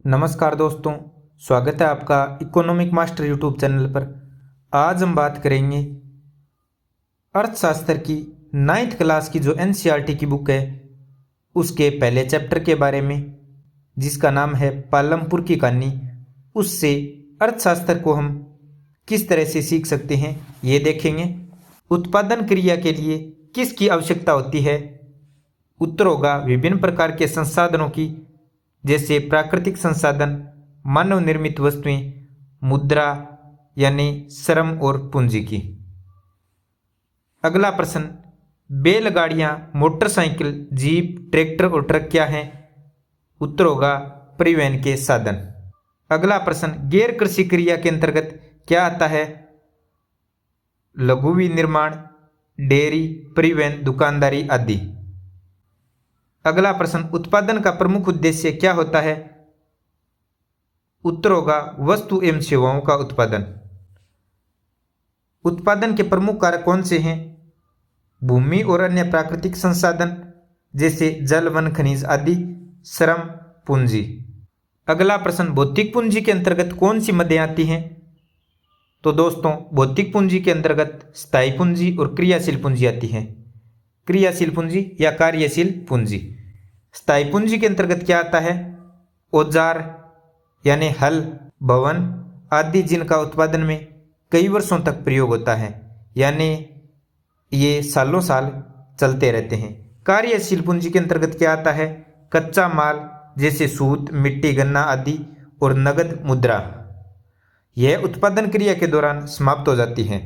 नमस्कार दोस्तों, स्वागत है आपका इकोनॉमिक मास्टर यूट्यूब चैनल पर। आज हम बात करेंगे अर्थशास्त्र की 9th क्लास की जो एनसीईआरटी की बुक है उसके पहले चैप्टर के बारे में, जिसका नाम है पालमपुर की कहानी। उससे अर्थशास्त्र को हम किस तरह से सीख सकते हैं ये देखेंगे। उत्पादन क्रिया के लिए किसकी आवश्यकता होती है? उत्तर होगा विभिन्न प्रकार के संसाधनों की, जैसे प्राकृतिक संसाधन, मानव निर्मित वस्तुएं, मुद्रा यानी श्रम और पूंजी की। अगला प्रश्न, बैलगाड़ियां, मोटरसाइकिल, जीप, ट्रैक्टर और ट्रक क्या हैं? उत्तर होगा परिवहन के साधन। अगला प्रश्न, गैर कृषि क्रिया के अंतर्गत क्या आता है? लघु विनिर्माण, डेयरी, परिवहन, दुकानदारी आदि। अगला प्रश्न, उत्पादन का प्रमुख उद्देश्य क्या होता है? उत्तर होगा वस्तु एवं सेवाओं का उत्पादन। उत्पादन के प्रमुख कारक कौन से हैं? भूमि और अन्य प्राकृतिक संसाधन जैसे जल, वन, खनिज आदि, श्रम, पूंजी। अगला प्रश्न, भौतिक पूंजी के अंतर्गत कौन सी मदें आती हैं? तो दोस्तों, भौतिक पूंजी के अंतर्गत स्थायी पूंजी और क्रियाशील पूंजी आती है। क्रियाशील पूंजी या कार्यशील पूंजी। स्थायी पूंजी के अंतर्गत क्या आता है? औजार यानी हल, भवन आदि, जिनका उत्पादन में कई वर्षों तक प्रयोग होता है, यानी ये सालों साल चलते रहते हैं। कार्यशील पूंजी के अंतर्गत क्या आता है? कच्चा माल जैसे सूत, मिट्टी, गन्ना आदि, और नगद मुद्रा। यह उत्पादन क्रिया के दौरान समाप्त हो जाती है।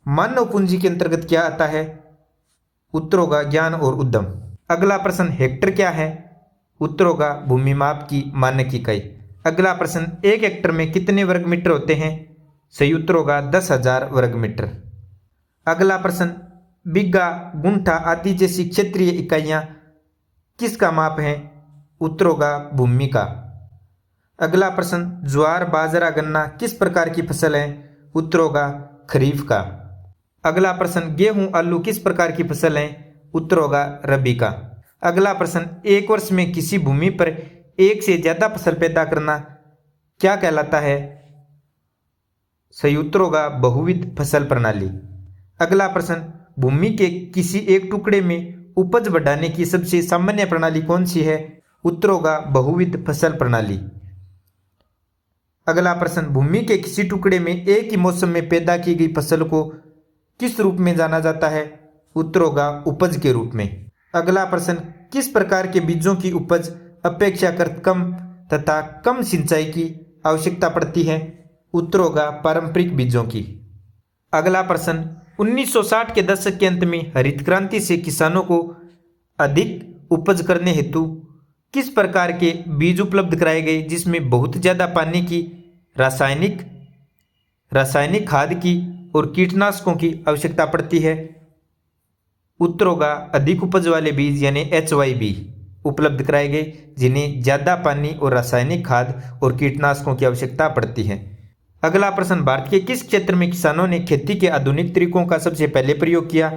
मानव पूंजी के अंतर्गत क्या आता है? उत्तर होगा ज्ञान और उद्यम। अगला प्रश्न, हेक्टर क्या है? उत्तर होगा भूमि माप की मानक इकाई। अगला प्रश्न, एक हेक्टर में कितने वर्ग मीटर होते हैं? सही उत्तर होगा 10,000 वर्ग मीटर। अगला प्रश्न, बीघा, गुंठा आदि जैसी क्षेत्रीय इकाइयां किसका माप है? उत्तर होगा भूमि का। अगला प्रश्न, ज्वार, बाजरा, गन्ना किस प्रकार की फसल है? उत्तर होगा खरीफ का। अगला प्रश्न, गेहूं, आलू किस प्रकार की फसल है? उत्तर होगा रबी का। अगला प्रश्न, एक वर्ष में किसी भूमि पर एक से ज्यादा फसल पैदा करना क्या कहलाता है? सही उत्तर होगा बहुविध फसल प्रणाली। अगला प्रश्न, भूमि के किसी एक टुकड़े में उपज बढ़ाने की सबसे सामान्य प्रणाली कौन सी है? उत्तर होगा बहुविध फसल प्रणाली। अगला प्रश्न, भूमि के किसी टुकड़े में एक ही मौसम में पैदा की गई फसल को किस रूप में जाना जाता है? उत्तर होगा उपज के रूप में। अगला प्रश्न, किस प्रकार के बीजों की उपज अपेक्षाकृत कम तथा कम सिंचाई की आवश्यकता पड़ती है? उत्तर होगा पारंपरिक बीजों की। अगला प्रश्न, 1960 के दशक के अंत में हरित क्रांति से किसानों को अधिक उपज करने हेतु किस प्रकार के बीज उपलब्ध कराए गए, जिसमें बहुत ज्यादा पानी की, रासायनिक खाद की और कीटनाशकों की आवश्यकता पड़ती है? उत्तर होगा अधिक उपज वाले बीज यानी HYB उपलब्ध कराए गए, जिन्हें ज्यादा पानी और रासायनिक खाद और कीटनाशकों की आवश्यकता पड़ती है। अगला प्रश्न, भारत के किस क्षेत्र में किसानों ने खेती के आधुनिक तरीकों का सबसे पहले प्रयोग किया?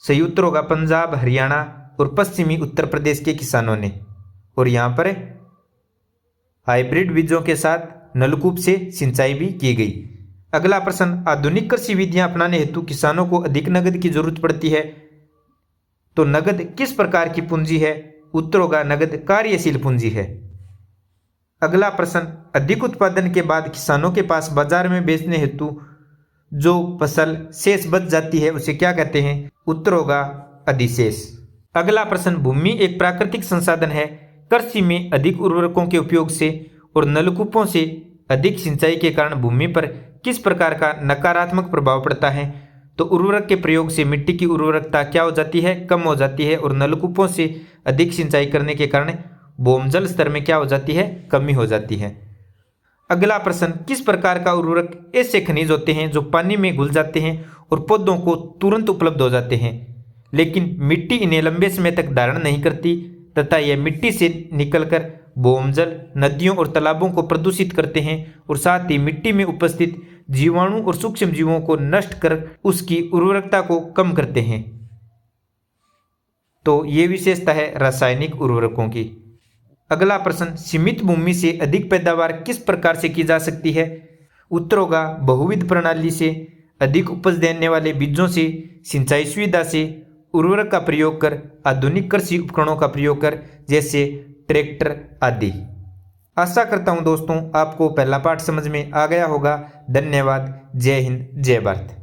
सही उत्तर होगा पंजाब, हरियाणा और पश्चिमी उत्तर प्रदेश के किसानों ने, और यहाँ पर हाइब्रिड बीजों के साथ नलकूप से सिंचाई भी की गई। अगला प्रश्न, आधुनिक कृषि विधियां अपनाने हेतु किसानों को अधिक नगद की जरूरत पड़ती है, तो नगद किस प्रकार की पूंजी है? उत्तर होगा नगद कार्यशील पूंजी है। अगला प्रश्न, अधिक उत्पादन के बाद किसानों के पास बाजार में बेचने हेतु जो फसल शेष बच जाती है उसे क्या कहते हैं? उत्तर होगा अधिशेष। अगला प्रश्न, भूमि एक प्राकृतिक संसाधन है। कृषि में अधिक उर्वरकों के उपयोग से और नलकूपों से अधिक सिंचाई के कारण भूमि पर किस प्रकार का नकारात्मक प्रभाव पड़ता है? तो उर्वरक के प्रयोग से मिट्टी की उर्वरकता क्या हो जाती है? कम हो जाती है, और नलकूपों से अधिक सिंचाई करने के कारण भूजल स्तर में क्या हो जाती है? कमी हो जाती है। अगला प्रश्न, किस प्रकार का उर्वरक ऐसे खनिज होते हैं जो पानी में घुल जाते हैं और पौधों को तुरंत उपलब्ध हो जाते हैं, लेकिन मिट्टी इन्हें लंबे समय तक धारण नहीं करती तथा यह मिट्टी से निकलकर भूजल, नदियों और तालाबों को प्रदूषित करते हैं, और साथ ही मिट्टी में उपस्थित जीवाणु और सूक्ष्म जीवों को नष्ट कर उसकी उर्वरकता को कम करते हैं? तो ये विशेषता है रासायनिक उर्वरकों की। अगला प्रश्न, सीमित भूमि से अधिक पैदावार किस प्रकार से की जा सकती है? उत्तर होगा बहुविध प्रणाली से, अधिक उपज देने वाले बीजों से, सिंचाई सुविधा से, उर्वरक का प्रयोग कर, आधुनिक कृषि उपकरणों का प्रयोग कर, जैसे ट्रैक्टर आदि। आशा करता हूं दोस्तों आपको पहला पाठ समझ में आ गया होगा। धन्यवाद। जय हिंद, जय भारत।